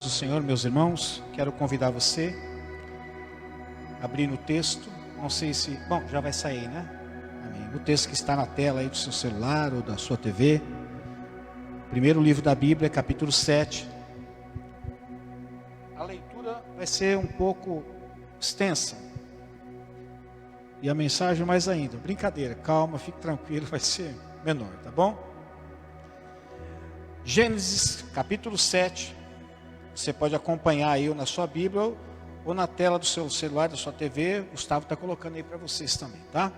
Do Senhor, meus irmãos, quero convidar você a abrir no texto, não sei se, bom, já vai sair, né? Amém. O texto que está na tela aí do seu celular ou da sua TV, primeiro livro da Bíblia, capítulo 7. A leitura vai ser um pouco extensa, e a mensagem mais ainda, brincadeira, calma, fique tranquilo, vai ser menor, tá bom? Gênesis, capítulo 7. Você pode acompanhar aí ou na sua Bíblia ou na tela do seu celular, da sua TV. O Gustavo está colocando aí para vocês também, tá?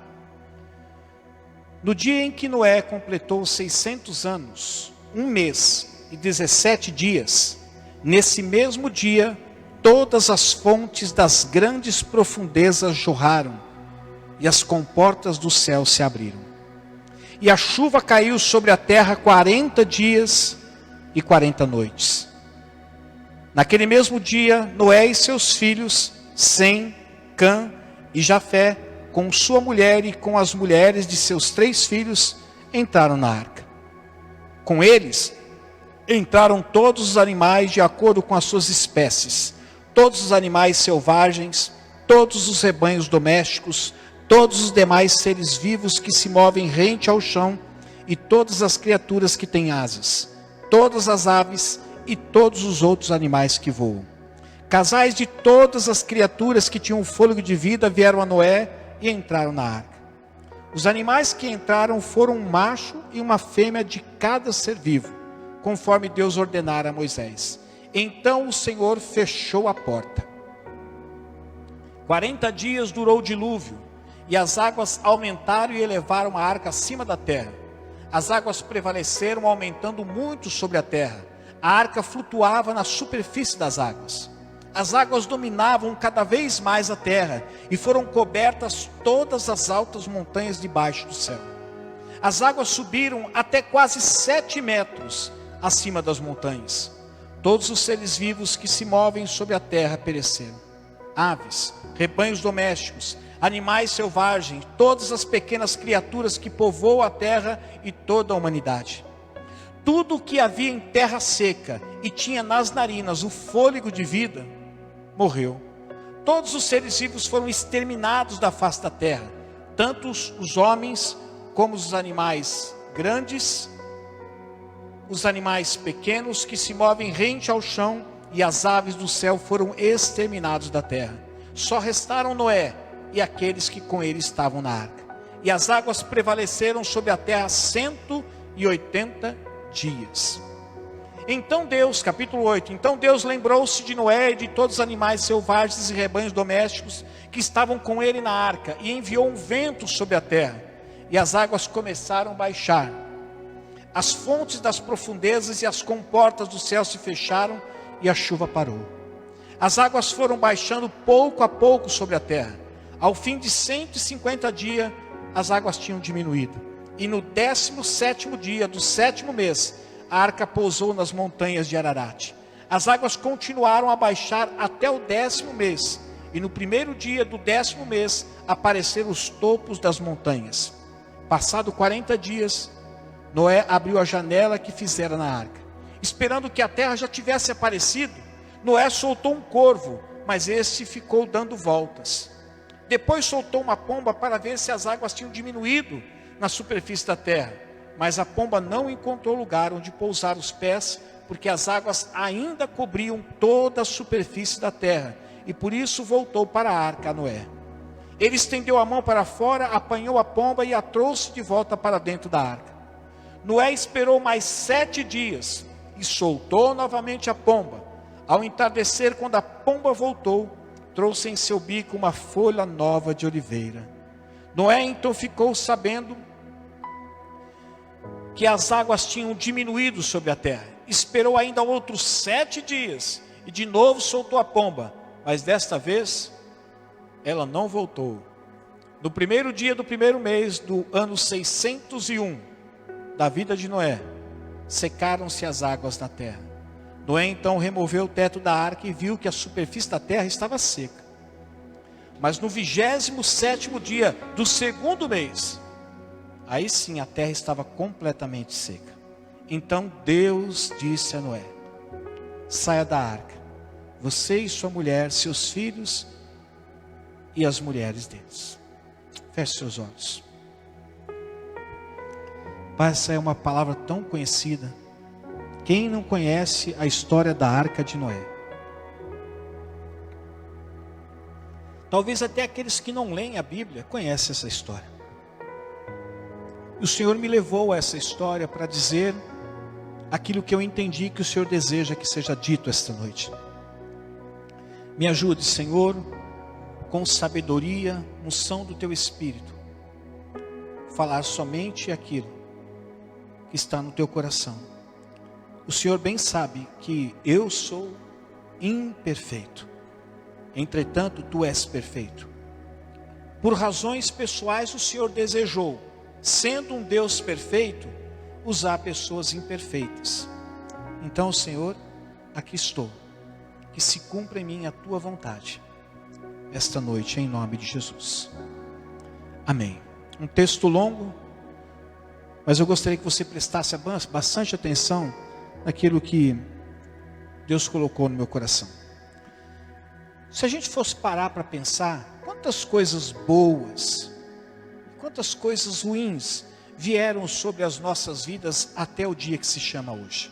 No dia em que Noé completou 600 anos, 1 mês e 17 dias, nesse mesmo dia, todas as fontes das grandes profundezas jorraram e as comportas do céu se abriram. E a chuva caiu sobre a terra 40 dias e 40 noites. Naquele mesmo dia, Noé e seus filhos, Sem, Cã e Jafé, com sua mulher e com as mulheres de seus 3 filhos, entraram na arca. Com eles, entraram todos os animais de acordo com as suas espécies, todos os animais selvagens, todos os rebanhos domésticos, todos os demais seres vivos que se movem rente ao chão e todas as criaturas que têm asas, todas as aves e todos os outros animais que voam. Casais de todas as criaturas que tinham fôlego de vida vieram a Noé e entraram na arca. Os animais que entraram foram um macho e uma fêmea de cada ser vivo, conforme Deus ordenara a Moisés. Então o Senhor fechou a porta. 40 dias durou o dilúvio, e as águas aumentaram e elevaram a arca acima da terra. As águas prevaleceram, aumentando muito sobre a terra. A arca flutuava na superfície das águas. As águas dominavam cada vez mais a terra e foram cobertas todas as altas montanhas debaixo do céu. As águas subiram até quase 7 metros acima das montanhas. Todos os seres vivos que se movem sobre a terra pereceram. Aves, rebanhos domésticos, animais selvagens, todas as pequenas criaturas que povoam a terra e toda a humanidade. Tudo o que havia em terra seca e tinha nas narinas o fôlego de vida, morreu. Todos os seres vivos foram exterminados da face da terra, tanto os homens como os animais grandes, os animais pequenos que se movem rente ao chão e as aves do céu foram exterminados da terra. Só restaram Noé e aqueles que com ele estavam na arca. E as águas prevaleceram sobre a terra 180 dias. Então Deus, capítulo 8, então Deus lembrou-se de Noé e de todos os animais selvagens e rebanhos domésticos que estavam com ele na arca, e enviou um vento sobre a terra, e as águas começaram a baixar. As fontes das profundezas e as comportas do céu se fecharam, e a chuva parou. As águas foram baixando pouco a pouco sobre a terra. Ao fim de 150 dias, as águas tinham diminuído. E no 17º dia do 7º mês, a arca pousou nas montanhas de Ararat. As águas continuaram a baixar até o 10º mês. E no 1º dia do 10º mês, apareceram os topos das montanhas. Passado 40 dias, Noé abriu a janela que fizera na arca. Esperando que a terra já tivesse aparecido, Noé soltou um corvo, mas este ficou dando voltas. Depois soltou uma pomba para ver se as águas tinham diminuído na superfície da terra, mas a pomba não encontrou lugar onde pousar os pés, porque as águas ainda cobriam toda a superfície da terra, e por isso voltou para a arca a Noé. Ele estendeu a mão para fora, apanhou a pomba e a trouxe de volta para dentro da arca. Noé esperou mais 7 dias e soltou novamente a pomba. Ao entardecer, quando a pomba voltou, trouxe em seu bico uma folha nova de oliveira. Noé então ficou sabendo que as águas tinham diminuído sobre a terra. Esperou ainda outros 7 dias e de novo soltou a pomba, mas desta vez ela não voltou. No 1º dia do 1º mês do ano 601 da vida de Noé, secaram-se as águas da terra. Noé então removeu o teto da arca e viu que a superfície da terra estava seca. Mas no 27º dia do 2º mês, aí sim a terra estava completamente seca. Então Deus disse a Noé: saia da arca. Você e sua mulher, seus filhos e as mulheres deles. Feche seus olhos. Pai, essa é uma palavra tão conhecida. Quem não conhece a história da arca de Noé? Talvez até aqueles que não leem a Bíblia conhecem essa história. E o Senhor me levou a essa história para dizer aquilo que eu entendi que o Senhor deseja que seja dito esta noite. Me ajude, Senhor, com sabedoria, unção do Teu Espírito, falar somente aquilo que está no Teu coração. O Senhor bem sabe que eu sou imperfeito, entretanto Tu és perfeito. Por razões pessoais o Senhor desejou, sendo um Deus perfeito, usar pessoas imperfeitas. Então, Senhor, aqui estou. Que se cumpra em mim a Tua vontade, esta noite, em nome de Jesus. Amém. Um texto longo, mas eu gostaria que você prestasse bastante atenção naquilo que Deus colocou no meu coração. Se a gente fosse parar para pensar, quantas coisas boas, quantas coisas ruins vieram sobre as nossas vidas até o dia que se chama hoje.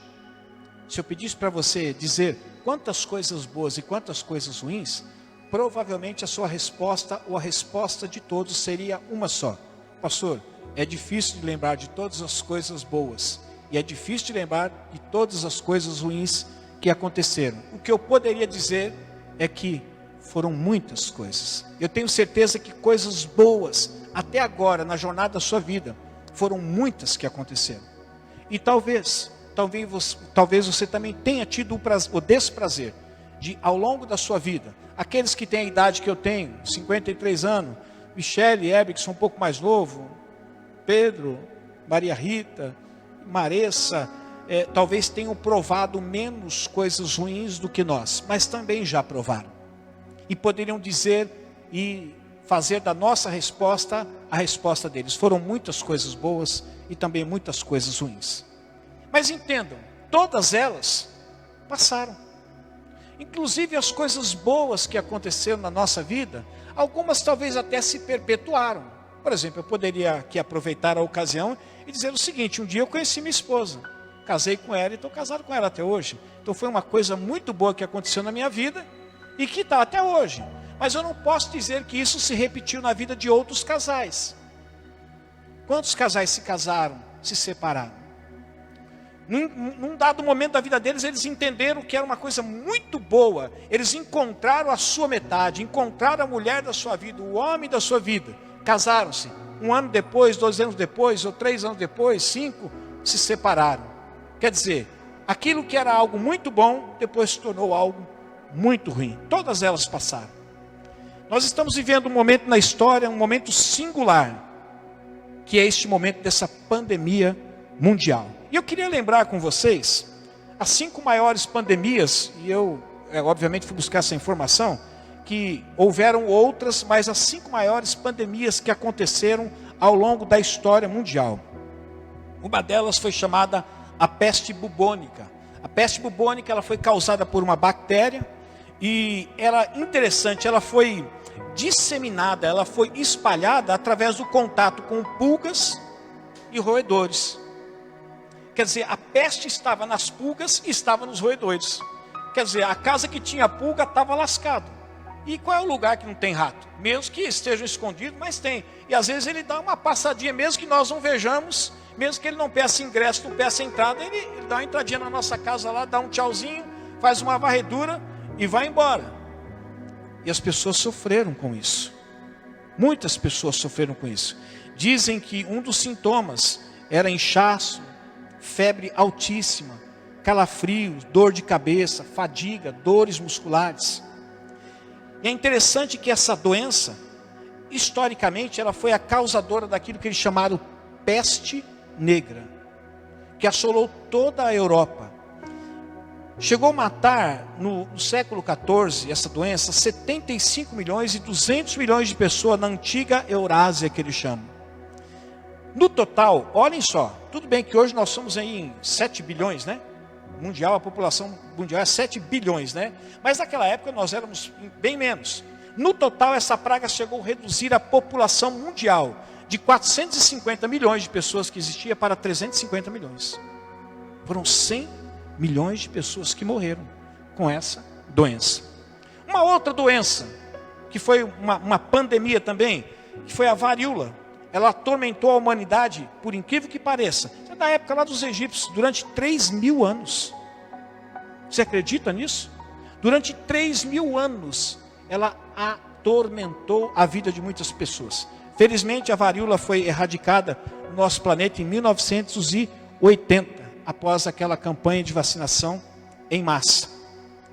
Se eu pedisse para você dizer quantas coisas boas e quantas coisas ruins, provavelmente a sua resposta ou a resposta de todos seria uma só. Pastor, é difícil de lembrar de todas as coisas boas e é difícil de lembrar de todas as coisas ruins que aconteceram. O que eu poderia dizer é que foram muitas coisas. Eu tenho certeza que coisas boas até agora na jornada da sua vida foram muitas que aconteceram. E talvez você também tenha tido o desprazer de, ao longo da sua vida, aqueles que têm a idade que eu tenho, 53 anos, Michele, Hebe, que são um pouco mais novo, Pedro, Maria Rita, Maressa, talvez tenham provado menos coisas ruins do que nós, mas também já provaram. E poderiam dizer e fazer da nossa resposta a resposta deles. Foram muitas coisas boas e também muitas coisas ruins. Mas entendam, todas elas passaram. Inclusive as coisas boas que aconteceram na nossa vida, algumas talvez até se perpetuaram. Por exemplo, eu poderia aqui aproveitar a ocasião e dizer o seguinte: um dia eu conheci minha esposa, casei com ela e estou casado com ela até hoje. Então foi uma coisa muito boa que aconteceu na minha vida e que está até hoje. Mas eu não posso dizer que isso se repetiu na vida de outros casais. Quantos casais se casaram, se separaram? Num dado momento da vida deles, eles entenderam que era uma coisa muito boa. Eles encontraram a sua metade, encontraram a mulher da sua vida, o homem da sua vida. Casaram-se. 1 ano depois, 2 anos depois, ou 3 anos depois, 5, se separaram. Quer dizer, aquilo que era algo muito bom, depois se tornou algo muito ruim. Todas elas passaram. Nós estamos vivendo um momento na história, um momento singular, que é este momento dessa pandemia mundial. E eu queria lembrar com vocês as 5 maiores pandemias, e eu obviamente fui buscar essa informação, que houveram outras, mas as 5 maiores pandemias que aconteceram ao longo da história mundial. Uma delas foi chamada a peste bubônica. A peste bubônica ela foi causada por uma bactéria, e era interessante, ela foi disseminada, ela foi espalhada através do contato com pulgas e roedores. Quer dizer, a peste estava nas pulgas e estava nos roedores. Quer dizer, a casa que tinha pulga estava lascada. E qual é o lugar que não tem rato? Mesmo que estejam escondidos, mas tem. E às vezes ele dá uma passadinha, mesmo que nós não vejamos, mesmo que ele não peça ingresso, não peça entrada, ele dá uma entradinha na nossa casa lá, dá um tchauzinho, faz uma varredura e vai embora. E as pessoas sofreram com isso. Muitas pessoas sofreram com isso. Dizem que um dos sintomas era inchaço, febre altíssima, calafrios, dor de cabeça, fadiga, dores musculares. E é interessante que essa doença, historicamente, ela foi a causadora daquilo que eles chamaram peste negra, que assolou toda a Europa. Chegou a matar, no século XIV, essa doença, 75 milhões e 200 milhões de pessoas na antiga Eurásia, que eles chamam. No total, olhem só, tudo bem que hoje nós somos aí em 7 bilhões, né? mundial, a população mundial é 7 bilhões, né? Mas naquela época nós éramos bem menos. No total, essa praga chegou a reduzir a população mundial de 450 milhões de pessoas que existia para 350 milhões. Foram 100 milhões de pessoas que morreram com essa doença. Uma outra doença, que foi uma pandemia também, que foi a varíola. Ela atormentou a humanidade, por incrível que pareça, na época lá dos egípcios, durante 3.000 anos. Você acredita nisso? Durante 3.000 anos, ela atormentou a vida de muitas pessoas. Felizmente, a varíola foi erradicada no nosso planeta em 1980, após aquela campanha de vacinação em massa.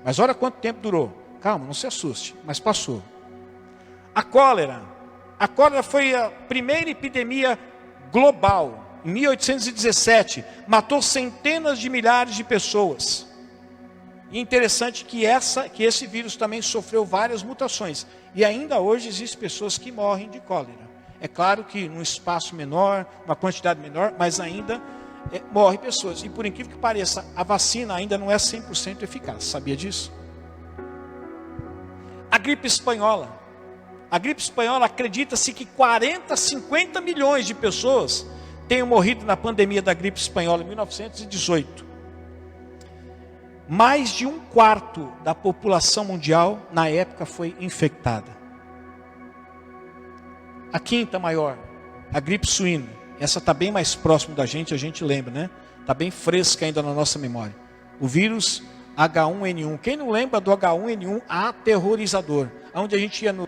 Mas olha quanto tempo durou. Calma, não se assuste, mas passou. A cólera foi a primeira epidemia global. Em 1817, matou centenas de milhares de pessoas. E interessante que esse vírus também sofreu várias mutações. E ainda hoje existem pessoas que morrem de cólera. É claro que num espaço menor, uma quantidade menor, mas ainda morrem pessoas. E por incrível que pareça, a vacina ainda não é 100% eficaz. Sabia disso? A gripe espanhola. A gripe espanhola, acredita-se que 40, 50 milhões de pessoas tenham morrido na pandemia da gripe espanhola em 1918. Mais de 1/4 da população mundial, na época, foi infectada. A quinta maior, a gripe suína. Essa está bem mais próximo da gente, a gente lembra, né? Está bem fresca ainda na nossa memória. O vírus H1N1. Quem não lembra do H1N1 aterrorizador? Onde a gente ia no...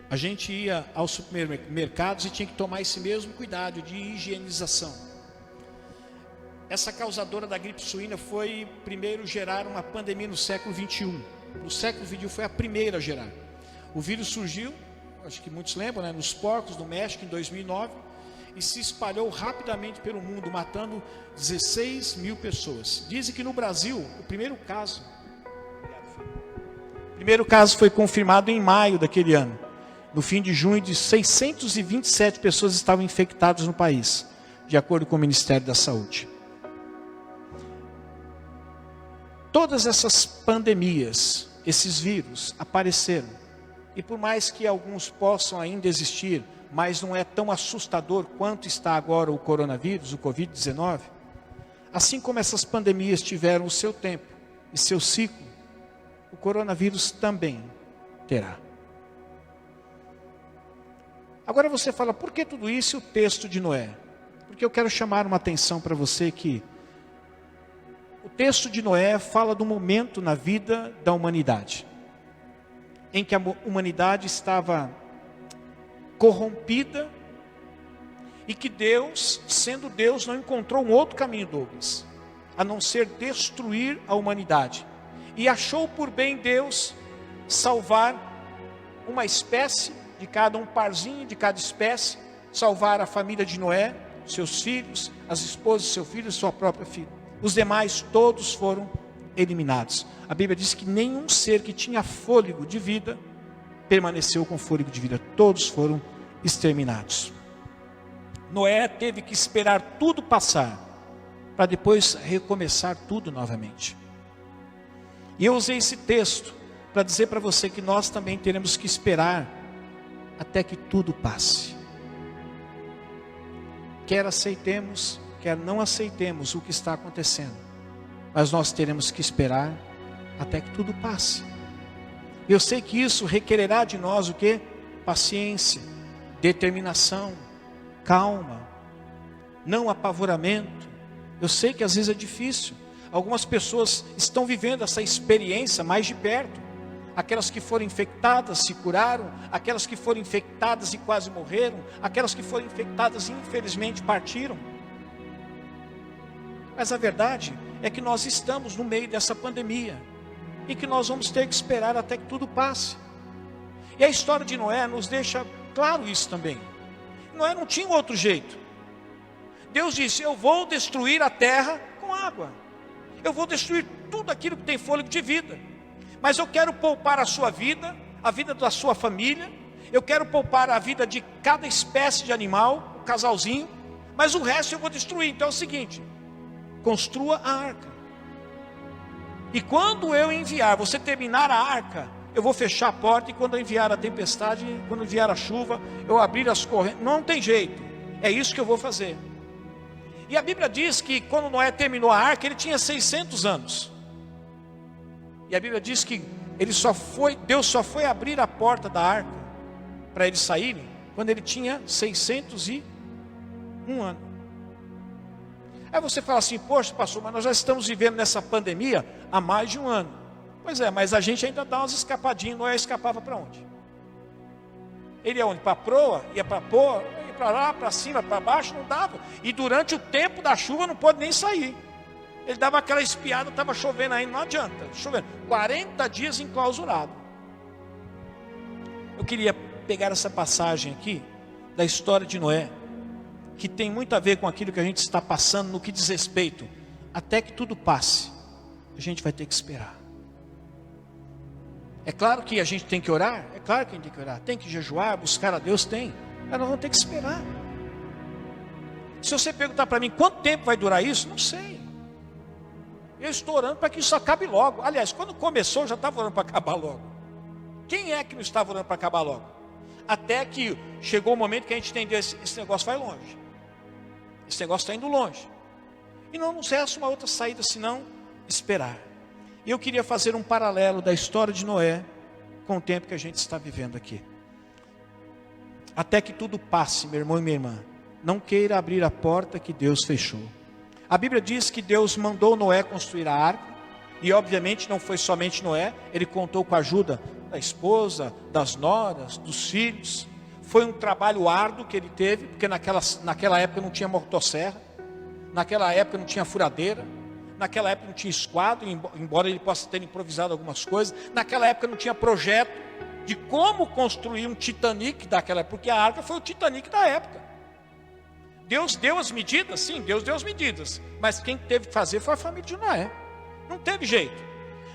A gente ia aos supermercados e tinha que tomar esse mesmo cuidado de higienização. Essa causadora da gripe suína foi primeiro gerar uma pandemia no século 21. No século 21 foi a primeira a gerar. O vírus surgiu, acho que muitos lembram, né, nos porcos do México em 2009 e se espalhou rapidamente pelo mundo, matando 16 mil pessoas. Dizem que no Brasil, o primeiro caso foi confirmado em maio daquele ano. No fim de junho, de 627 pessoas estavam infectadas no país, de acordo com o Ministério da Saúde. Todas essas pandemias, esses vírus apareceram. E por mais que alguns possam ainda existir, mas não é tão assustador quanto está agora o coronavírus, o Covid-19, assim como essas pandemias tiveram o seu tempo e seu ciclo, o coronavírus também terá. Agora você fala, por que tudo isso e o texto de Noé? Porque eu quero chamar uma atenção para você que o texto de Noé fala do momento na vida da humanidade, em que a humanidade estava corrompida e que Deus, sendo Deus, não encontrou um outro caminho, Douglas, a não ser destruir a humanidade. E achou por bem Deus salvar uma espécie, de cada um parzinho de cada espécie, salvar a família de Noé, seus filhos, as esposas de seu filho e sua própria filha. Os demais todos foram eliminados. A Bíblia diz que nenhum ser que tinha fôlego de vida permaneceu com fôlego de vida. Todos foram exterminados. Noé teve que esperar tudo passar para depois recomeçar tudo novamente. E eu usei esse texto para dizer para você que nós também teremos que esperar até que tudo passe. Quer aceitemos, quer não aceitemos o que está acontecendo, mas nós teremos que esperar até que tudo passe. Eu sei que isso requererá de nós o quê? Paciência, determinação, calma, não apavoramento. Eu sei que às vezes é difícil. Algumas pessoas estão vivendo essa experiência mais de perto. Aquelas que foram infectadas se curaram, aquelas que foram infectadas e quase morreram, aquelas que foram infectadas e infelizmente partiram. Mas a verdade é que nós estamos no meio dessa pandemia e que nós vamos ter que esperar até que tudo passe. E a história de Noé nos deixa claro isso também. Noé não tinha outro jeito. Deus disse, eu vou destruir a terra com água. Eu vou destruir tudo aquilo que tem fôlego de vida. Mas eu quero poupar a sua vida, a vida da sua família. eu quero poupar a vida de cada espécie de animal, o casalzinho, mas o resto eu vou destruir. Então é o seguinte, construa a arca. E quando eu enviar, você terminar a arca, eu vou fechar a porta, e quando eu enviar a tempestade, quando enviar a chuva, eu abrir as correntes, não tem jeito, é isso que eu vou fazer. E a Bíblia diz que quando Noé terminou a arca, ele tinha 600 anos. E a Bíblia diz que Deus só foi abrir a porta da arca para eles saírem quando ele tinha 601 anos. Aí você fala assim, poxa pastor, mas nós já estamos vivendo nessa pandemia há mais de um ano. Pois é, mas a gente ainda dá umas escapadinhas. Noé escapava para onde? Ele ia onde? Para a proa? Ia para a proa? Ia para lá, para cima, para baixo? Não dava. E durante o tempo da chuva não pôde nem sair. Ele dava aquela espiada, estava chovendo ainda, não adianta, chovendo. 40 dias enclausurado. Eu queria pegar essa passagem aqui, da história de Noé, que tem muito a ver com aquilo que a gente está passando no que diz respeito. Até que tudo passe, a gente vai ter que esperar. É claro que a gente tem que orar, é claro que a gente tem que orar, tem que jejuar, buscar a Deus, tem, mas nós vamos ter que esperar. Se você perguntar para mim, quanto tempo vai durar isso? Não sei. Eu estou orando para que isso acabe logo. Aliás, quando começou, eu já estava orando para acabar logo. Quem é que não estava orando para acabar logo? Até que chegou o momento que a gente entendeu, esse negócio vai longe. Esse negócio está indo longe. E não nos resta uma outra saída, senão esperar. E eu queria fazer um paralelo da história de Noé com o tempo que a gente está vivendo aqui. Até que tudo passe, meu irmão e minha irmã. Não queira abrir a porta que Deus fechou. A Bíblia diz que Deus mandou Noé construir a arca. E obviamente não foi somente Noé. Ele contou com a ajuda da esposa, das noras, dos filhos. Foi um trabalho árduo que ele teve, porque naquela época não tinha motosserra. Naquela época não tinha furadeira. Naquela época não tinha esquadro, embora ele possa ter improvisado algumas coisas. Naquela época não tinha projeto de como construir um Titanic daquela época, porque a arca foi o Titanic da época. Deus deu as medidas, sim, Deus deu as medidas, mas quem teve que fazer foi a família de Noé. Não teve jeito.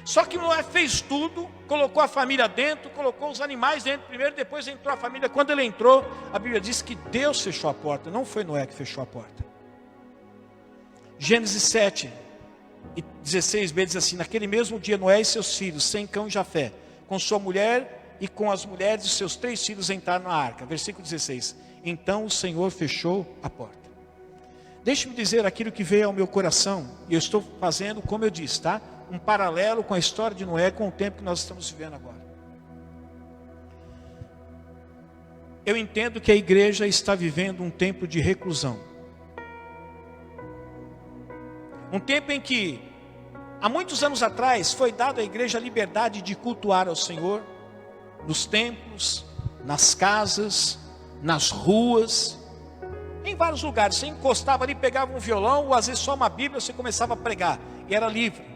Só que Noé fez tudo, colocou a família dentro, colocou os animais dentro primeiro, depois entrou a família. Quando ele entrou, a Bíblia diz que Deus fechou a porta, não foi Noé que fechou a porta. Gênesis 7 e 16b diz assim: naquele mesmo dia Noé e seus filhos, Sem, Cão e Jafé, com sua mulher e com as mulheres de seus 3 filhos entraram na arca. Versículo 16: então o Senhor fechou a porta. Deixe-me dizer aquilo que veio ao meu coração, e eu estou fazendo, como eu disse, tá? Um paralelo com a história de Noé, com o tempo que nós estamos vivendo agora. Eu entendo que a igreja está vivendo um tempo de reclusão. Um tempo em que, há muitos anos atrás, foi dado à igreja a liberdade de cultuar ao Senhor, nos templos, nas casas, nas ruas, em vários lugares. Você encostava ali, pegava um violão, ou às vezes só uma Bíblia, você começava a pregar, e era livre.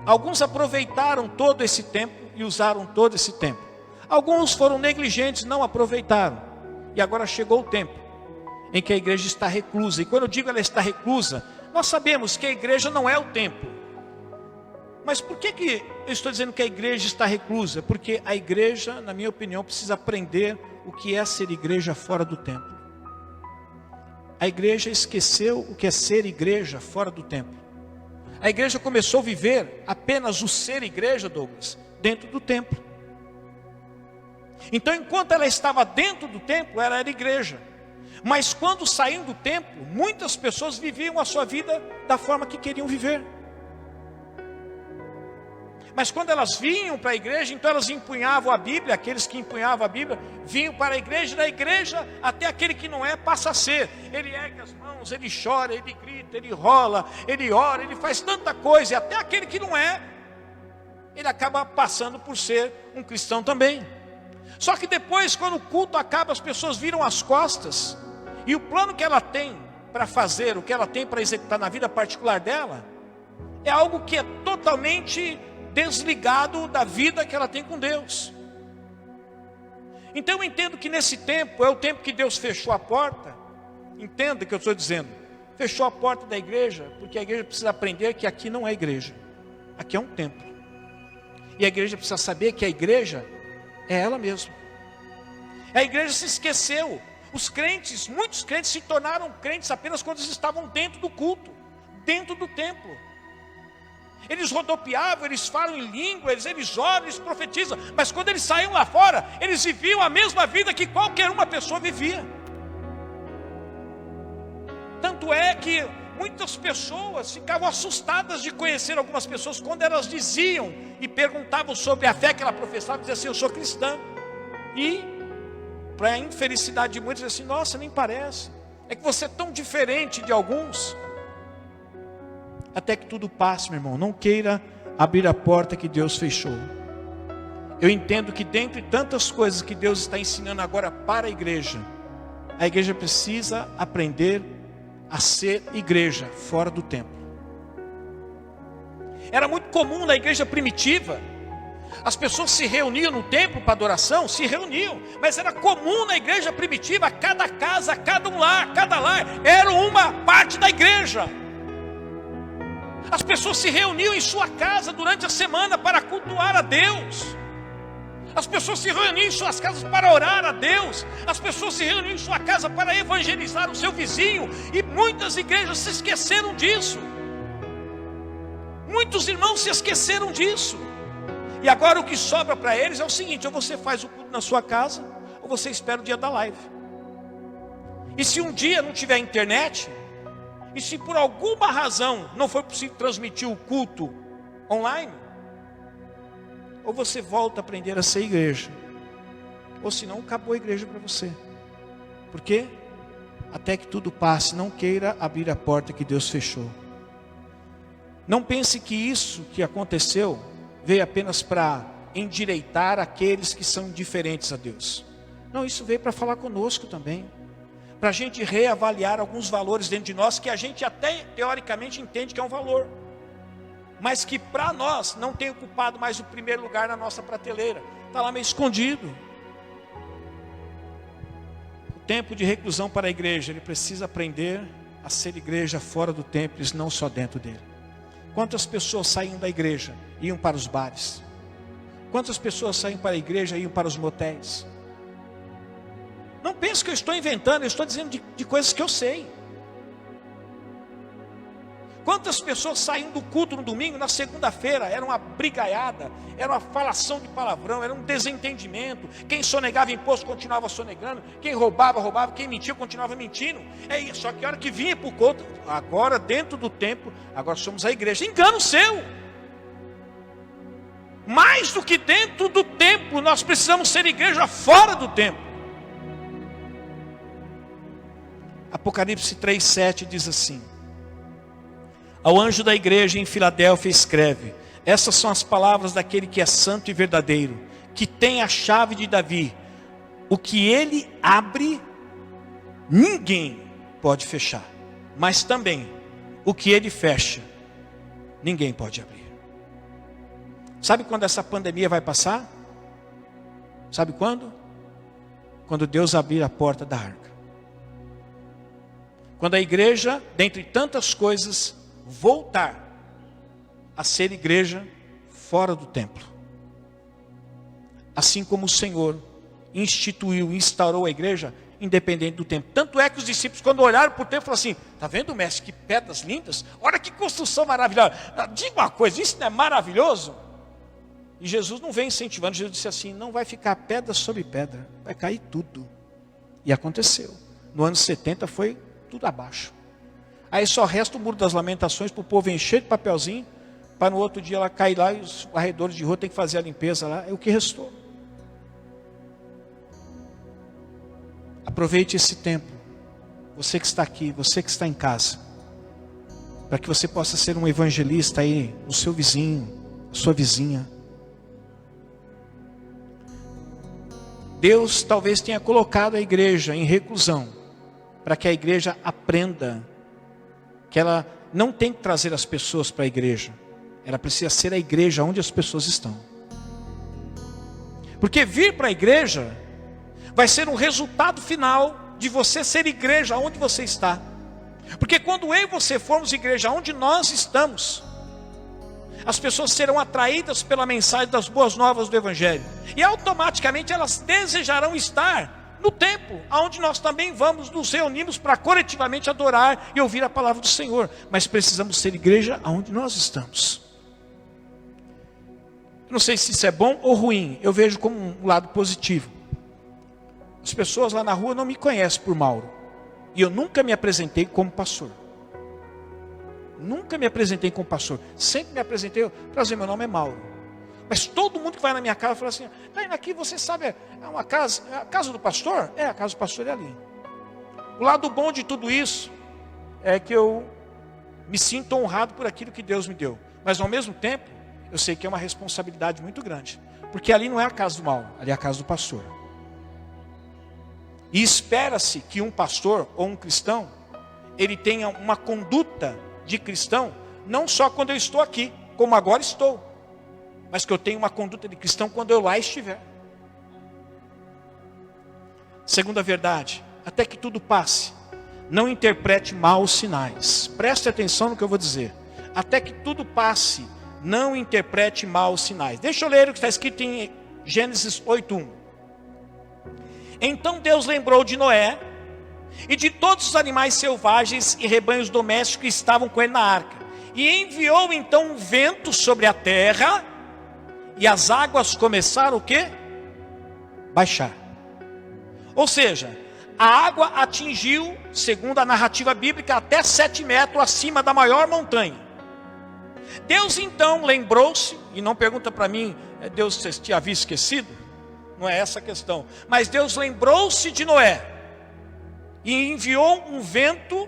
Alguns aproveitaram todo esse tempo e usaram todo esse tempo. Alguns foram negligentes, não aproveitaram. E agora chegou o tempo em que a igreja está reclusa. E quando eu digo ela está reclusa, nós sabemos que a igreja não é o templo. Mas por que eu estou dizendo que a igreja está reclusa? Porque a igreja, na minha opinião, precisa aprender o que é ser igreja fora do templo. A igreja esqueceu o que é ser igreja fora do templo. A igreja começou a viver apenas o ser igreja, Douglas, dentro do templo. Então, enquanto ela estava dentro do templo, ela era igreja. Mas quando saíam do templo, muitas pessoas viviam a sua vida da forma que queriam viver. Mas quando elas vinham para a igreja, então elas empunhavam a Bíblia. Aqueles que empunhavam a Bíblia vinham para a igreja. Da igreja até aquele que não é passa a ser. Ele ergue as mãos, ele chora, ele grita, ele rola, ele ora, ele faz tanta coisa. E até aquele que não é, ele acaba passando por ser um cristão também. Só que depois, quando o culto acaba, as pessoas viram as costas. E o plano que ela tem para fazer, o que ela tem para executar na vida particular dela, é algo que é totalmente desligado da vida que ela tem com Deus. Então eu entendo que nesse tempo, é o tempo que Deus fechou a porta. Entenda o que eu estou dizendo. Fechou a porta da igreja, porque a igreja precisa aprender que aqui não é igreja. Aqui é um templo. E a igreja precisa saber que a igreja é ela mesma. A igreja se esqueceu. Os crentes, muitos crentes se tornaram crentes apenas quando eles estavam dentro do culto, dentro do templo. Eles rodopiavam, eles falam em língua, eles oram, eles profetizam. Mas quando eles saíam lá fora, eles viviam a mesma vida que qualquer uma pessoa vivia. Tanto é que muitas pessoas ficavam assustadas de conhecer algumas pessoas quando elas diziam e perguntavam sobre a fé que ela professava, diziam assim: eu sou cristã. E, para a infelicidade de muitos, diziam assim: nossa, nem parece, é que você é tão diferente de alguns. Até que tudo passe, meu irmão. Não queira abrir a porta que Deus fechou. Eu entendo que dentre tantas coisas que Deus está ensinando agora para a igreja precisa aprender a ser igreja fora do templo. Era muito comum na igreja primitiva, as pessoas se reuniam no templo para adoração, se reuniam, mas era comum na igreja primitiva, cada casa, cada lar era uma parte da igreja. As pessoas se reuniam em sua casa durante a semana para cultuar a Deus. As pessoas se reuniam em suas casas para orar a Deus. As pessoas se reuniam em sua casa para evangelizar o seu vizinho. E muitas igrejas se esqueceram disso. Muitos irmãos se esqueceram disso. E agora o que sobra para eles é o seguinte: ou você faz o culto na sua casa, ou você espera o dia da live. E se um dia não tiver internet, e se por alguma razão não for possível transmitir o culto online, ou você volta a aprender a ser igreja, ou senão acabou a igreja para você. Por quê? Até que tudo passe, não queira abrir a porta que Deus fechou. Não pense que isso que aconteceu veio apenas para endireitar aqueles que são indiferentes a Deus. Não, isso veio para falar conosco também, para a gente reavaliar alguns valores dentro de nós, que a gente até teoricamente entende que é um valor, mas que para nós não tem ocupado mais o primeiro lugar na nossa prateleira, está lá meio escondido. O tempo de reclusão para a igreja, ele precisa aprender a ser igreja fora do templo, e não só dentro dele. Quantas pessoas saíam da igreja e iam para os bares? Quantas pessoas saíam para a igreja e iam para os motéis? Não pense que eu estou inventando, eu estou dizendo de coisas que eu sei. Quantas pessoas saíam do culto no domingo, na segunda-feira, era uma brigaiada, era uma falação de palavrão, era um desentendimento. Quem sonegava imposto continuava sonegando, quem roubava, roubava, quem mentia continuava mentindo. É isso, só que a hora que vinha para o culto, agora dentro do templo, agora somos a igreja. Engano seu! Mais do que dentro do templo, nós precisamos ser igreja fora do templo. Apocalipse 3:7 diz assim: ao anjo da igreja em Filadélfia escreve: essas são as palavras daquele que é santo e verdadeiro, que tem a chave de Davi. O que ele abre, ninguém pode fechar, mas também o que ele fecha, ninguém pode abrir. Sabe quando essa pandemia vai passar? Sabe quando? Quando Deus abrir a porta da arca. Quando a igreja, dentre tantas coisas, voltar a ser igreja fora do templo. Assim como o Senhor instituiu, instaurou a igreja independente do templo. Tanto é que os discípulos, quando olharam para o templo, falaram assim: está vendo, mestre, que pedras lindas? Olha que construção maravilhosa. Diga uma coisa, isso não é maravilhoso? E Jesus não vem incentivando. Jesus disse assim: não vai ficar pedra sobre pedra, vai cair tudo. E aconteceu. No ano 70 foi tudo abaixo. Aí só resta o muro das lamentações para o povo encher de papelzinho, para no outro dia ela cair lá e os varredores de rua tem que fazer a limpeza lá. É o que restou. Aproveite esse tempo, você que está aqui, você que está em casa, para que você possa ser um evangelista aí no seu vizinho, sua vizinha. Deus talvez tenha colocado a igreja em reclusão, para que a igreja aprenda que ela não tem que trazer as pessoas para a igreja, ela precisa ser a igreja onde as pessoas estão. Porque vir para a igreja vai ser um resultado final de você ser igreja onde você está. Porque quando eu e você formos igreja onde nós estamos, as pessoas serão atraídas pela mensagem das boas novas do Evangelho, e automaticamente elas desejarão estar no templo, onde nós também vamos nos reunimos para coletivamente adorar e ouvir a palavra do Senhor. Mas precisamos ser igreja aonde nós estamos. Não sei se isso é bom ou ruim, eu vejo como um lado positivo. As pessoas lá na rua não me conhecem por Mauro. E eu nunca me apresentei como pastor. Nunca me apresentei como pastor. Sempre me apresentei, prazer, meu nome é Mauro. Mas todo mundo que vai na minha casa fala assim: tá indo aqui, você sabe, é uma casa, é a casa do pastor? É, a casa do pastor é ali. O lado bom de tudo isso é que eu me sinto honrado por aquilo que Deus me deu. Mas ao mesmo tempo, eu sei que é uma responsabilidade muito grande. Porque ali não é a casa do Mauro, ali é a casa do pastor. E espera-se que um pastor ou um cristão, ele tenha uma conduta de cristão, não só quando eu estou aqui, como agora estou. Mas que eu tenha uma conduta de cristão quando eu lá estiver. Segunda verdade, até que tudo passe, não interprete mal os sinais. Preste atenção no que eu vou dizer. Até que tudo passe, não interprete mal os sinais. Deixa eu ler o que está escrito em Gênesis 8:1. Então Deus lembrou de Noé e de todos os animais selvagens e rebanhos domésticos que estavam com ele na arca. E enviou então um vento sobre a terra, e as águas começaram o quê? Baixar. Ou seja, a água atingiu, segundo a narrativa bíblica, até 7 metros acima da maior montanha. Deus então lembrou-se, e não pergunta para mim, Deus te havia esquecido? Não é essa a questão. Mas Deus lembrou-se de Noé, e enviou um vento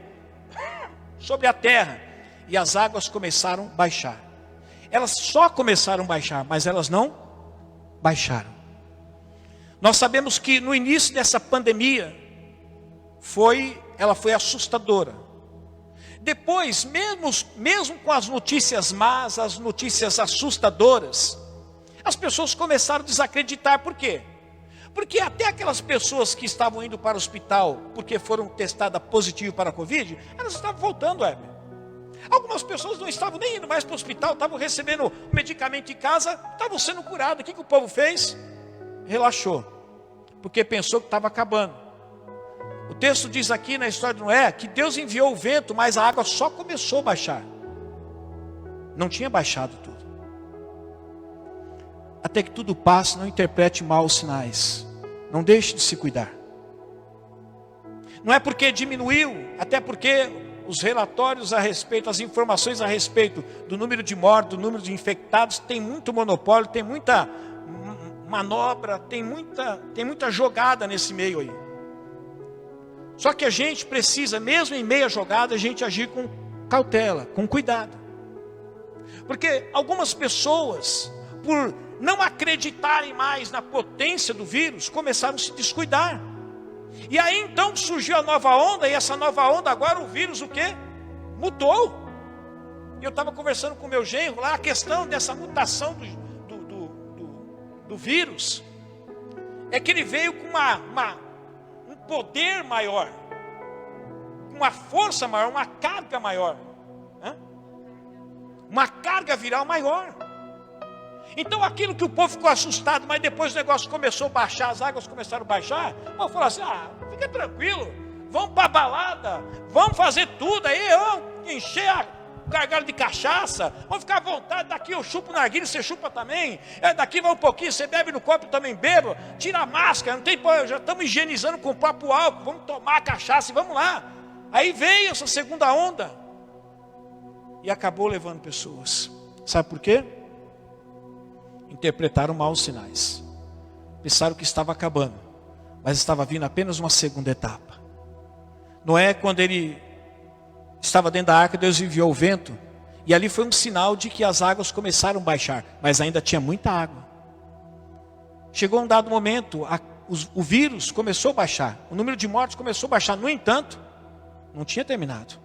sobre a terra, e as águas começaram a baixar. Elas só começaram a baixar, mas elas não baixaram. Nós sabemos que no início dessa pandemia, ela foi assustadora. Depois, mesmo com as notícias más, as notícias assustadoras, as pessoas começaram a desacreditar. Por quê? Porque até aquelas pessoas que estavam indo para o hospital, porque foram testadas positivo para a Covid, elas estavam voltando, Heber. Algumas pessoas não estavam nem indo mais para o hospital, estavam recebendo medicamento em casa, estavam sendo curadas. O que o povo fez? Relaxou, porque pensou que estava acabando. O texto diz aqui na história de Noé, que Deus enviou o vento, mas a água só começou a baixar. Não tinha baixado tudo. Até que tudo passe, não interprete mal os sinais. Não deixe de se cuidar. Não é porque diminuiu, até porque os relatórios a respeito, as informações a respeito do número de mortos, do número de infectados, tem muito monopólio, tem muita manobra, tem muita jogada nesse meio aí. Só que a gente precisa, mesmo em meio à jogada, a gente agir com cautela, com cuidado. Porque algumas pessoas, por não acreditarem mais na potência do vírus, começaram a se descuidar. E aí então surgiu a nova onda, e essa nova onda agora o vírus o quê? Mudou. E eu estava conversando com o meu genro lá, a questão dessa mutação do vírus, é que ele veio com um poder maior, uma força maior, uma carga maior, uma carga viral maior. Então aquilo que o povo ficou assustado, mas depois o negócio começou a baixar, as águas começaram a baixar, o povo falou assim: fica tranquilo, vamos para a balada, vamos fazer tudo aí, vamos encher a gargalo de cachaça, vamos ficar à vontade, daqui eu chupo narguilha, você chupa também, daqui vai um pouquinho, você bebe no copo, eu também bebo, tira a máscara, não tem, já estamos higienizando com o próprio álcool, vamos tomar a cachaça e vamos lá. Aí veio essa segunda onda, e acabou levando pessoas. Sabe por quê? Interpretaram mal os sinais. Pensaram que estava acabando, mas estava vindo apenas uma segunda etapa. Noé, quando ele estava dentro da arca, Deus enviou o vento, e ali foi um sinal de que as águas começaram a baixar, mas ainda tinha muita água. Chegou um dado momento, o vírus começou a baixar, o número de mortes começou a baixar. No entanto, não tinha terminado,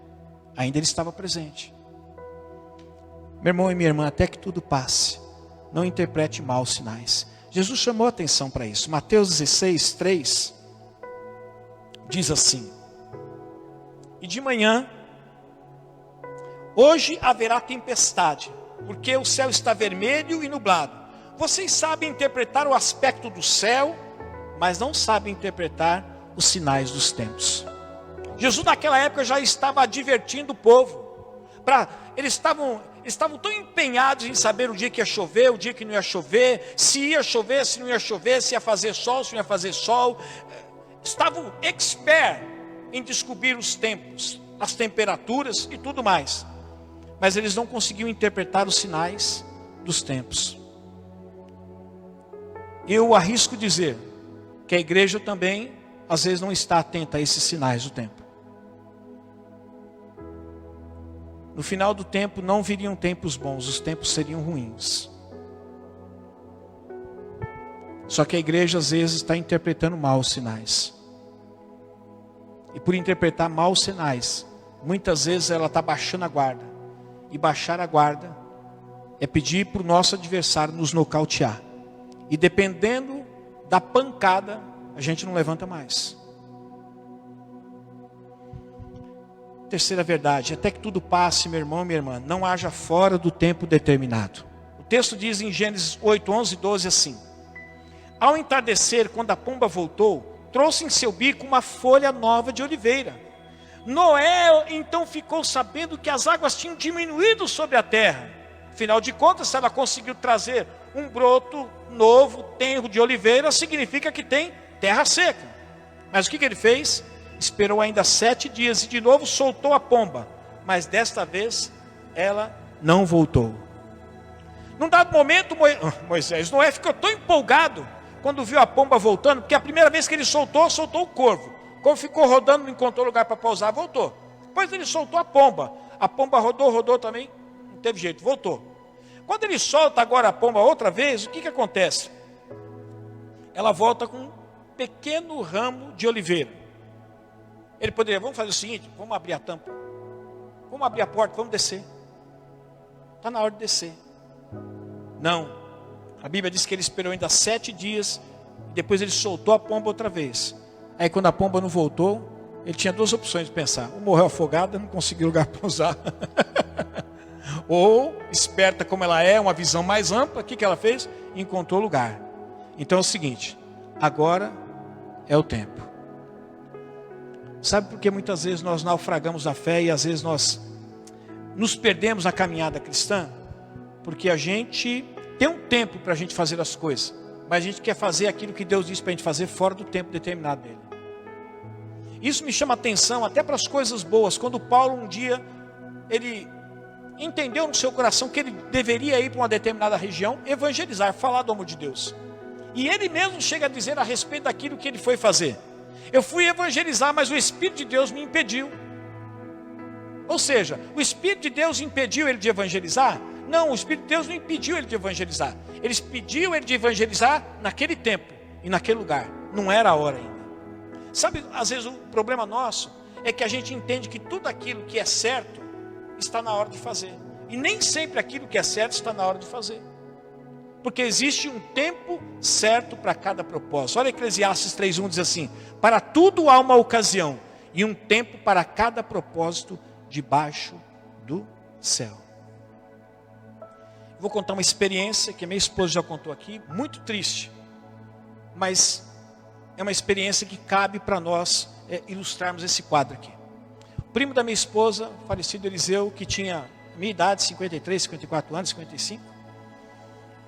ainda ele estava presente. Meu irmão e minha irmã, até que tudo passe, não interprete mal os sinais. Jesus chamou a atenção para isso. Mateus 16, 3 diz assim: e de manhã, hoje haverá tempestade, porque o céu está vermelho e nublado. Vocês sabem interpretar o aspecto do céu? mas não sabem interpretar os sinais dos tempos. Jesus naquela época já estava advertindo o povo. Eles estavam tão empenhados em saber o dia que ia chover, o dia que não ia chover, se ia chover, se não ia chover, se ia fazer sol, se não ia fazer sol. Estavam expert em descobrir os tempos, as temperaturas e tudo mais. Mas eles não conseguiam interpretar os sinais dos tempos. Eu arrisco dizer que a igreja também, às vezes, não está atenta a esses sinais do tempo. No final do tempo, não viriam tempos bons, os tempos seriam ruins. Só que a igreja, às vezes, está interpretando mal os sinais. E por interpretar mal os sinais, muitas vezes ela está baixando a guarda. E baixar a guarda é pedir para o nosso adversário nos nocautear. E dependendo da pancada, a gente não levanta mais. Terceira verdade, até que tudo passe, meu irmão, minha irmã, não haja fora do tempo determinado. O texto diz em Gênesis 8, 11 e 12 assim: ao entardecer, quando a pomba voltou, trouxe em seu bico uma folha nova de oliveira. Noé então ficou sabendo que as águas tinham diminuído sobre a terra. Afinal de contas, se ela conseguiu trazer um broto novo, tenro de oliveira, significa que tem terra seca. Mas o que ele fez? Esperou ainda 7 dias e de novo soltou a pomba. Mas desta vez, ela não voltou. Num dado momento, Noé ficou tão empolgado quando viu a pomba voltando, porque a primeira vez que ele soltou o corvo. O corvo ficou rodando, não encontrou lugar para pousar, voltou. Depois ele soltou a pomba rodou também, não teve jeito, voltou. Quando ele solta agora a pomba outra vez, o que acontece? Ela volta com um pequeno ramo de oliveira. Ele poderia, vamos fazer o seguinte, vamos abrir a tampa, vamos abrir a porta, vamos descer. Está na hora de descer. Não, a Bíblia diz que ele esperou ainda 7 dias, e depois ele soltou a pomba outra vez. Aí quando a pomba não voltou, ele tinha 2 opções de pensar: ou morreu afogada, não conseguiu lugar para usar, ou, esperta como ela é, uma visão mais ampla, o que ela fez? Encontrou lugar. Então é o seguinte, agora é o tempo. Sabe por que muitas vezes nós naufragamos a fé e às vezes nós nos perdemos na caminhada cristã? Porque a gente tem um tempo para a gente fazer as coisas, mas a gente quer fazer aquilo que Deus disse para a gente fazer fora do tempo determinado dele. Isso me chama atenção até para as coisas boas. Quando Paulo um dia, ele entendeu no seu coração que ele deveria ir para uma determinada região, evangelizar, falar do amor de Deus. E ele mesmo chega a dizer a respeito daquilo que ele foi fazer: eu fui evangelizar, mas o Espírito de Deus me impediu. Ou seja, o Espírito de Deus impediu ele de evangelizar? Não, o Espírito de Deus não impediu ele de evangelizar. Ele impediu ele de evangelizar naquele tempo e naquele lugar. Não era a hora ainda. Sabe, às vezes o problema nosso é que a gente entende que tudo aquilo que é certo está na hora de fazer. E nem sempre aquilo que é certo está na hora de fazer. Porque existe um tempo certo para cada propósito. Olha Eclesiastes 3:1 diz assim: para tudo há uma ocasião e um tempo para cada propósito debaixo do céu. Vou contar uma experiência que a minha esposa já contou aqui, muito triste, mas é uma experiência que cabe para nós ilustrarmos esse quadro aqui. O primo da minha esposa, falecido Eliseu, que tinha a minha idade, 53, 54 anos, 55,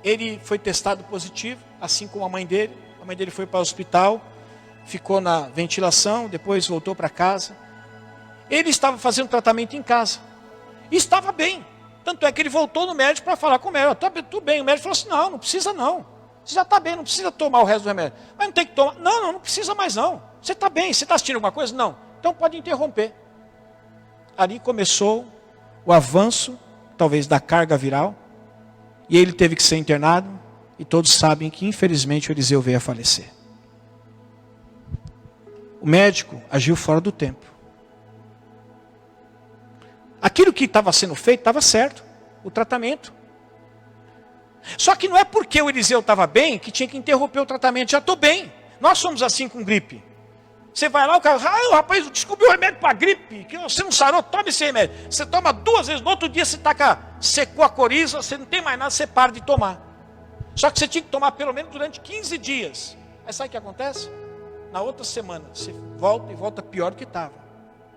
ele foi testado positivo, assim como a mãe dele. A mãe dele foi para o hospital, ficou na ventilação, depois voltou para casa. Ele estava fazendo tratamento em casa e estava bem. Tanto é que ele voltou no médico para falar com o médico: está tudo bem. O médico falou assim: não precisa não. Você já está bem, não precisa tomar o resto do remédio. Mas não tem que tomar. Não precisa mais não. Você está bem, você está assistindo alguma coisa? Não. Então pode interromper. Ali começou o avanço, talvez, da carga viral. E ele teve que ser internado. E todos sabem que infelizmente o Eliseu veio a falecer. O médico agiu fora do tempo. Aquilo que estava sendo feito estava certo, o tratamento. Só que não é porque o Eliseu estava bem que tinha que interromper o tratamento. Já estou bem. Nós somos assim com gripe. Você vai lá, o cara, rapaz, descobriu o remédio para gripe, que você não sarou, toma esse remédio. Você toma 2 vezes, no outro dia você secou a coriza, você não tem mais nada, você para de tomar. Só que você tinha que tomar pelo menos durante 15 dias. Aí sabe o que acontece? Na outra semana, você volta e volta pior do que estava.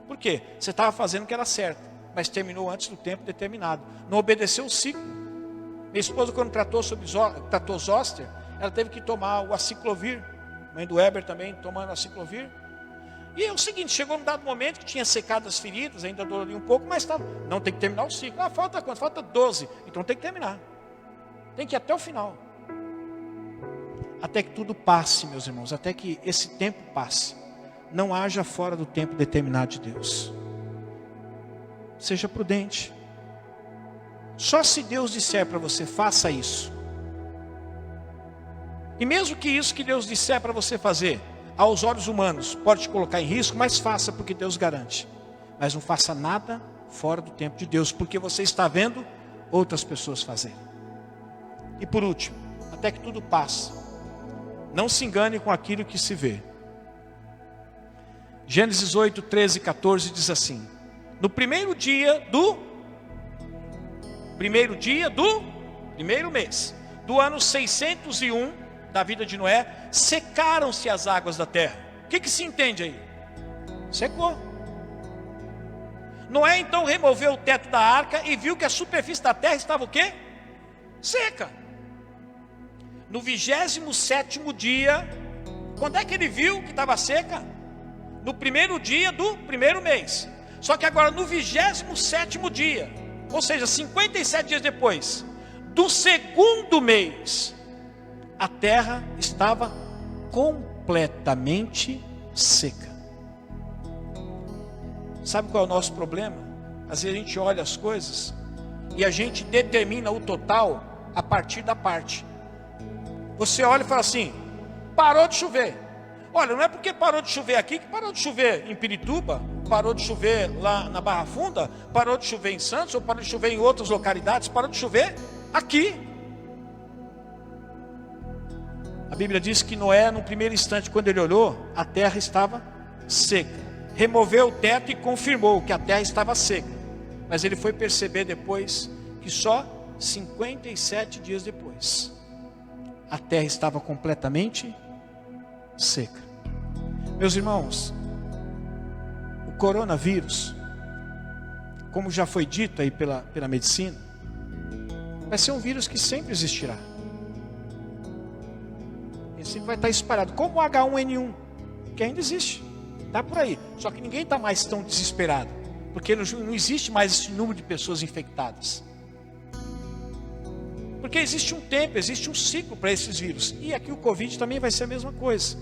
Por quê? Você estava fazendo o que era certo, mas terminou antes do tempo determinado. Não obedeceu o ciclo. Minha esposa, quando tratou zoster, ela teve que tomar o aciclovir. Mãe do Weber também tomando aciclovir. E é o seguinte, chegou num dado momento que tinha secado as feridas, ainda doloria um pouco, mas não tem que terminar o ciclo. Falta quanto? Falta 12. Então tem que terminar. Tem que ir até o final. Até que tudo passe, meus irmãos, até que esse tempo passe. Não haja fora do tempo determinado de Deus. Seja prudente. Só se Deus disser para você, faça isso. E mesmo que isso que Deus disser para você fazer, aos olhos humanos, pode te colocar em risco, mas faça porque Deus garante. Mas não faça nada fora do tempo de Deus, porque você está vendo outras pessoas fazerem. E por último, até que tudo passe. Não se engane com aquilo que se vê. Gênesis 8, 13 e 14 diz assim: no primeiro dia do primeiro mês do ano 601 da vida de Noé, secaram-se as águas da terra. O que se entende aí? Secou. Noé então removeu o teto da arca e viu que a superfície da terra estava o quê? Seca. No 27º dia, quando é que ele viu que estava seca? No primeiro dia do primeiro mês. Só que agora no 27º dia, ou seja, 57 dias depois, do segundo mês, a terra estava completamente seca. Sabe qual é o nosso problema? Às vezes a gente olha as coisas e a gente determina o total a partir da parte. Você olha e fala assim, parou de chover. Olha, não é porque parou de chover aqui que parou de chover em Pirituba, parou de chover lá na Barra Funda, parou de chover em Santos, ou parou de chover em outras localidades, parou de chover aqui. A Bíblia diz que Noé, no primeiro instante, quando ele olhou, a terra estava seca. Removeu o teto e confirmou que a terra estava seca. Mas ele foi perceber depois que só 57 dias depois, a terra estava completamente seca. Meus irmãos, o coronavírus, como já foi dito aí pela medicina, vai ser um vírus que sempre existirá. Ele sempre vai estar espalhado, como o H1N1, que ainda existe, está por aí. Só que ninguém está mais tão desesperado, porque não existe mais esse número de pessoas infectadas. Porque existe um tempo, existe um ciclo para esses vírus. E aqui o Covid também vai ser a mesma coisa.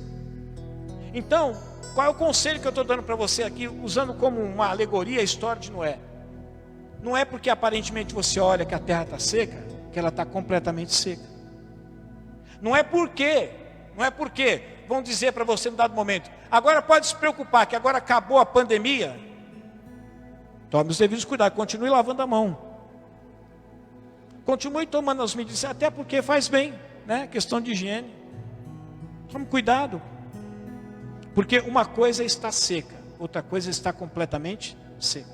Então, qual é o conselho que eu estou dando para você aqui, usando como uma alegoria a história de Noé? Não é porque aparentemente você olha que a terra está seca, que ela está completamente seca. Não é porque, vão dizer para você no dado momento, agora pode se preocupar, que agora acabou a pandemia. Tome os devidos cuidados, continue lavando a mão. Continue tomando as medidas, até porque faz bem, né? Questão de higiene. Tome cuidado. Porque uma coisa está seca, outra coisa está completamente seca.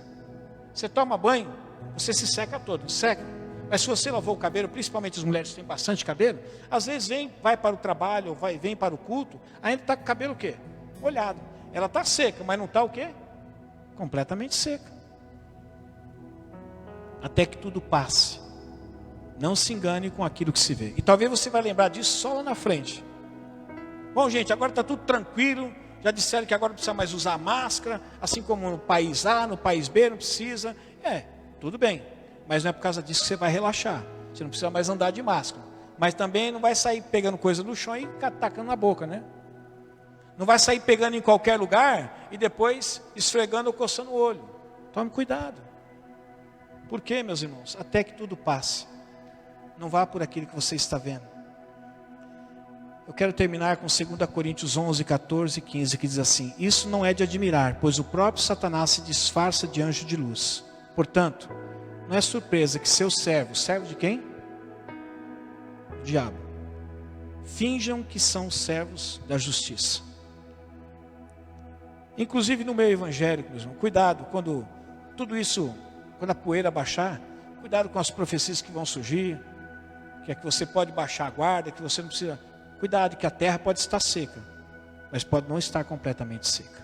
Você toma banho, você se seca todo, seca. Mas se você lavou o cabelo, principalmente as mulheres que têm bastante cabelo, às vezes vai para o trabalho, ou vem para o culto, ainda está com o cabelo o quê? Molhado. Ela está seca, mas não está o quê? Completamente seca. Até que tudo passe. Não se engane com aquilo que se vê. E talvez você vai lembrar disso só lá na frente. Bom, gente, agora está tudo tranquilo. Já disseram que agora não precisa mais usar máscara, assim como no país A, no país B não precisa. Tudo bem. Mas não é por causa disso que você vai relaxar. Você não precisa mais andar de máscara. Mas também não vai sair pegando coisa no chão e tacando na boca, né? Não vai sair pegando em qualquer lugar e depois esfregando ou coçando o olho. Tome cuidado. Por quê, meus irmãos? Até que tudo passe. Não vá por aquilo que você está vendo. Eu quero terminar com 2 Coríntios 11, 14 e 15, que diz assim: isso não é de admirar, pois o próprio Satanás se disfarça de anjo de luz. Portanto, não é surpresa que seus servos, servo de quem? O diabo, finjam que são servos da justiça. Inclusive no meio evangélico, meu irmão, cuidado quando tudo isso, quando a poeira baixar, cuidado com as profecias que vão surgir, que é que você pode baixar a guarda, que você não precisa. Cuidado que a terra pode estar seca, mas pode não estar completamente seca.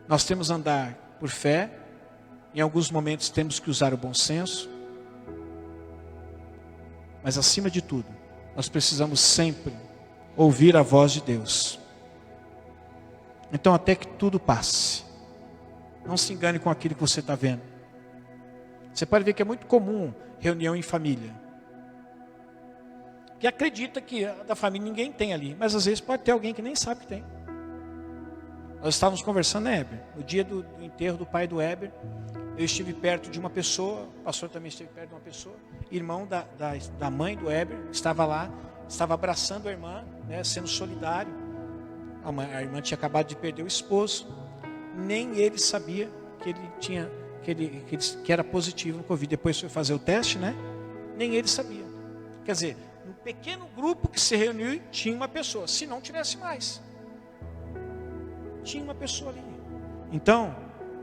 Nós temos que andar por fé, em alguns momentos temos que usar o bom senso, mas acima de tudo, nós precisamos sempre ouvir a voz de Deus. Então até que tudo passe, não se engane com aquilo que você está vendo. Você pode ver que é muito comum reunião em família, que acredita que da família ninguém tem ali, mas às vezes pode ter alguém que nem sabe que tem. Nós estávamos conversando, né, Heber? No dia do enterro do pai do Heber, eu estive perto de uma pessoa, o pastor também esteve perto de uma pessoa, irmão da mãe do Heber, estava lá, estava abraçando a irmã, né, sendo solidário. A irmã tinha acabado de perder o esposo, nem ele sabia que ele tinha, que era positivo no Covid. Depois foi fazer o teste, né? Nem ele sabia. Quer dizer, um pequeno grupo que se reuniu tinha uma pessoa, se não tivesse mais. Tinha uma pessoa ali. Então,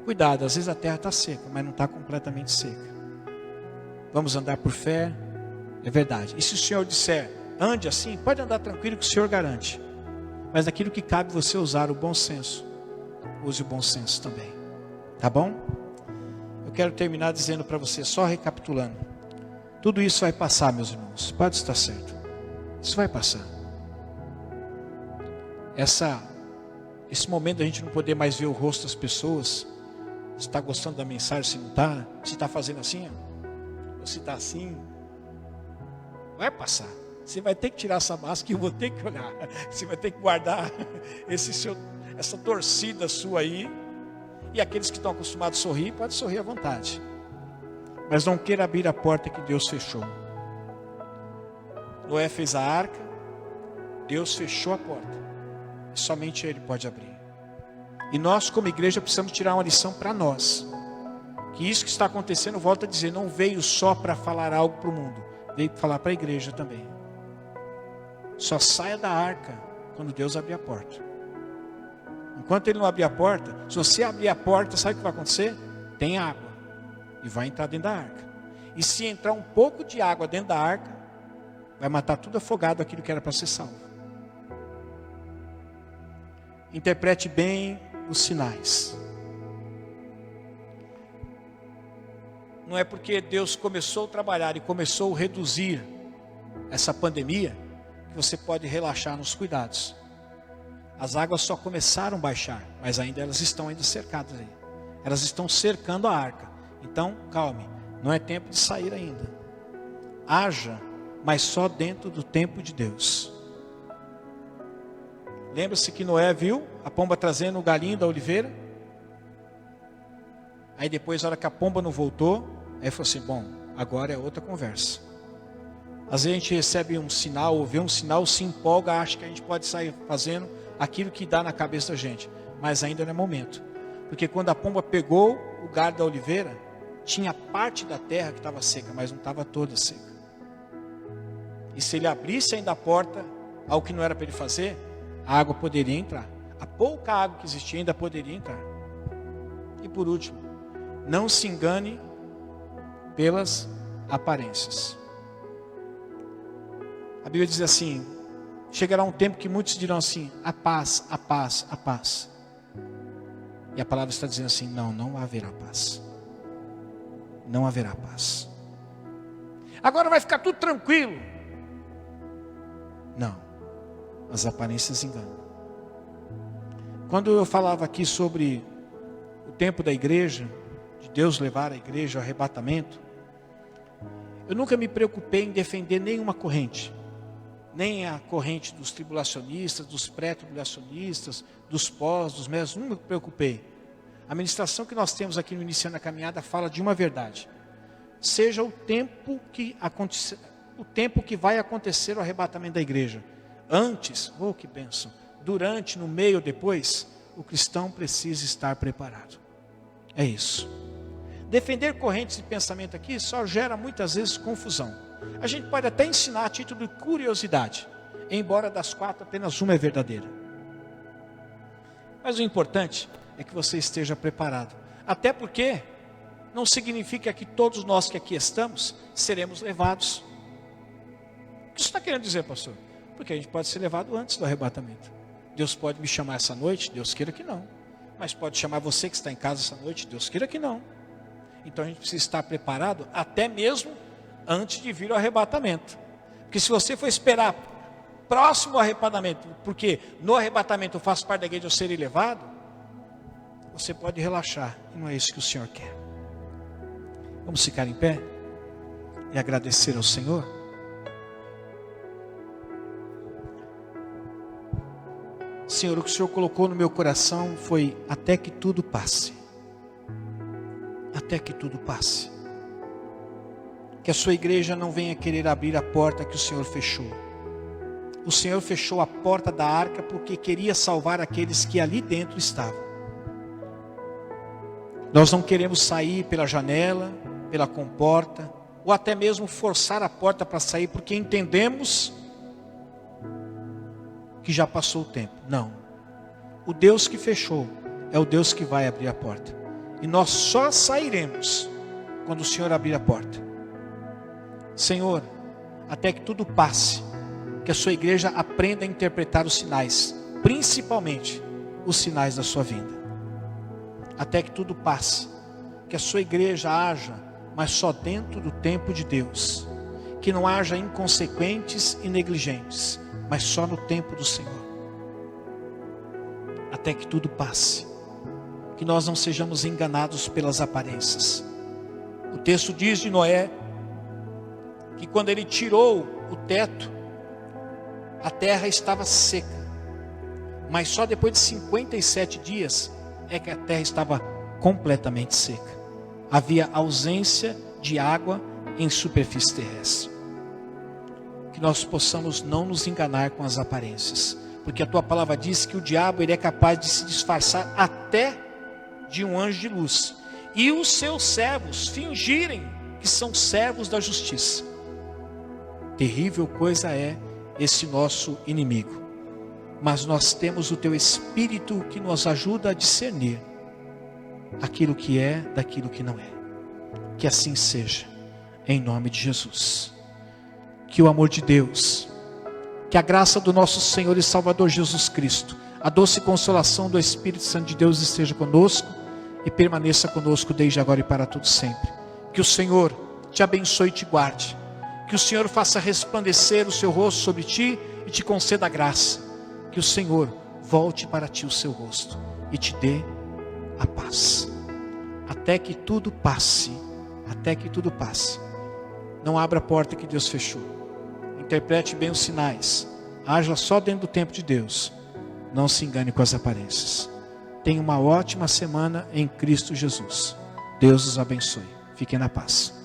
cuidado, às vezes a terra está seca, mas não está completamente seca. Vamos andar por fé, é verdade. E se o Senhor disser, ande assim, pode andar tranquilo que o Senhor garante. Mas naquilo que cabe você usar o bom senso, use o bom senso também. Tá bom? Eu quero terminar dizendo para você, só recapitulando. Tudo isso vai passar, meus irmãos. Pode estar certo. Isso vai passar. Esse momento da gente não poder mais ver o rosto das pessoas, se está gostando da mensagem, se não está, se está fazendo assim, ou se está assim, vai passar. Você vai ter que tirar essa máscara e eu vou ter que olhar. Você vai ter que guardar essa torcida sua aí. E aqueles que estão acostumados a sorrir, pode sorrir à vontade. Mas não queira abrir a porta que Deus fechou. Noé fez a arca, Deus fechou a porta. E somente Ele pode abrir. E nós, como igreja, precisamos tirar uma lição para nós. Que isso que está acontecendo, volta a dizer, não veio só para falar algo para o mundo. Veio para falar para a igreja também. Só saia da arca quando Deus abrir a porta. Enquanto Ele não abrir a porta, se você abrir a porta, sabe o que vai acontecer? Tem água. E vai entrar dentro da arca. E se entrar um pouco de água dentro da arca, vai matar tudo afogado aquilo que era para ser salvo. Interprete bem os sinais. Não é porque Deus começou a trabalhar e começou a reduzir essa pandemia, que você pode relaxar nos cuidados. As águas só começaram a baixar, mas ainda elas estão cercadas aí. Elas estão cercando a arca. Então, calme, não é tempo de sair ainda. Haja, mas só dentro do tempo de Deus. Lembra-se que Noé viu a pomba trazendo o galinho da oliveira? Aí depois, na hora que a pomba não voltou, aí falou assim, bom, agora é outra conversa. Às vezes a gente recebe um sinal, ou vê um sinal, se empolga, acha que a gente pode sair fazendo aquilo que dá na cabeça da gente. Mas ainda não é momento. Porque quando a pomba pegou o galho da oliveira, tinha parte da terra que estava seca, mas não estava toda seca. E se ele abrisse ainda a porta, ao que não era para ele fazer, a água poderia entrar. A pouca água que existia ainda poderia entrar. E por último, não se engane pelas aparências. A Bíblia diz assim, chegará um tempo que muitos dirão assim, a paz, a paz, a paz. E a palavra está dizendo assim, não haverá paz. Não haverá paz. Agora vai ficar tudo tranquilo. Não, as aparências enganam. Quando eu falava aqui sobre o tempo da igreja, de Deus levar a igreja ao arrebatamento, eu nunca me preocupei em defender nenhuma corrente. Nem a corrente dos tribulacionistas, dos pré-tribulacionistas, dos pós, dos médios, nunca me preocupei. A ministração que nós temos aqui no Iniciando a Caminhada fala de uma verdade. Seja o tempo que vai acontecer o arrebatamento da igreja. Antes, oh que bênção, durante, no meio ou depois, o cristão precisa estar preparado. É isso. Defender correntes de pensamento aqui só gera muitas vezes confusão. A gente pode até ensinar a título de curiosidade, embora das 4 apenas uma é verdadeira. Mas o importante é que você esteja preparado. Até porque não significa que todos nós que aqui estamos seremos levados. que você está querendo dizer, pastor? Porque a gente pode ser levado antes do arrebatamento. Deus pode me chamar essa noite? Deus queira que não. Mas pode chamar você que está em casa essa noite? Deus queira que não. Então a gente precisa estar preparado até mesmo antes de vir o arrebatamento. Porque se você for esperar próximo ao arrebatamento, porque no arrebatamento eu faço parte da igreja, eu serei levado, você pode relaxar, e não é isso que o Senhor quer. Vamos ficar em pé e agradecer ao Senhor. Senhor, o que o Senhor colocou no meu coração foi até que tudo passe. Até que tudo passe. Que a sua igreja não venha querer abrir a porta que o Senhor fechou. O Senhor fechou a porta da arca porque queria salvar aqueles que ali dentro estavam. Nós não queremos sair pela janela, pela comporta, ou até mesmo forçar a porta para sair, porque entendemos que já passou o tempo. Não. O Deus que fechou é o Deus que vai abrir a porta. E nós só sairemos quando o Senhor abrir a porta. Senhor, até que tudo passe, que a sua igreja aprenda a interpretar os sinais, principalmente os sinais da sua vinda. Até que tudo passe, que a sua igreja haja, mas só dentro do tempo de Deus. Que não haja inconsequentes e negligentes, mas só no tempo do Senhor. Até que tudo passe. Que nós não sejamos enganados pelas aparências. O texto diz de Noé, que quando ele tirou o teto, a terra estava seca. Mas só depois de 57 dias, é que a terra estava completamente seca. Havia ausência de água em superfície terrestre. Que nós possamos não nos enganar com as aparências, porque a tua palavra diz que o diabo ele é capaz de se disfarçar até de um anjo de luz, e os seus servos fingirem que são servos da justiça. Terrível coisa é esse nosso inimigo, mas nós temos o teu Espírito que nos ajuda a discernir aquilo que é daquilo que não é. Que assim seja, em nome de Jesus. Que o amor de Deus, que a graça do nosso Senhor e Salvador Jesus Cristo, a doce consolação do Espírito Santo de Deus esteja conosco e permaneça conosco desde agora e para todo sempre. Que o Senhor te abençoe e te guarde. Que o Senhor faça resplandecer o seu rosto sobre ti e te conceda graça. Que o Senhor volte para ti o seu rosto e te dê a paz. Até que tudo passe. Até que tudo passe. Não abra a porta que Deus fechou. Interprete bem os sinais. Haja só dentro do tempo de Deus. Não se engane com as aparências. Tenha uma ótima semana em Cristo Jesus. Deus os abençoe. Fiquem na paz.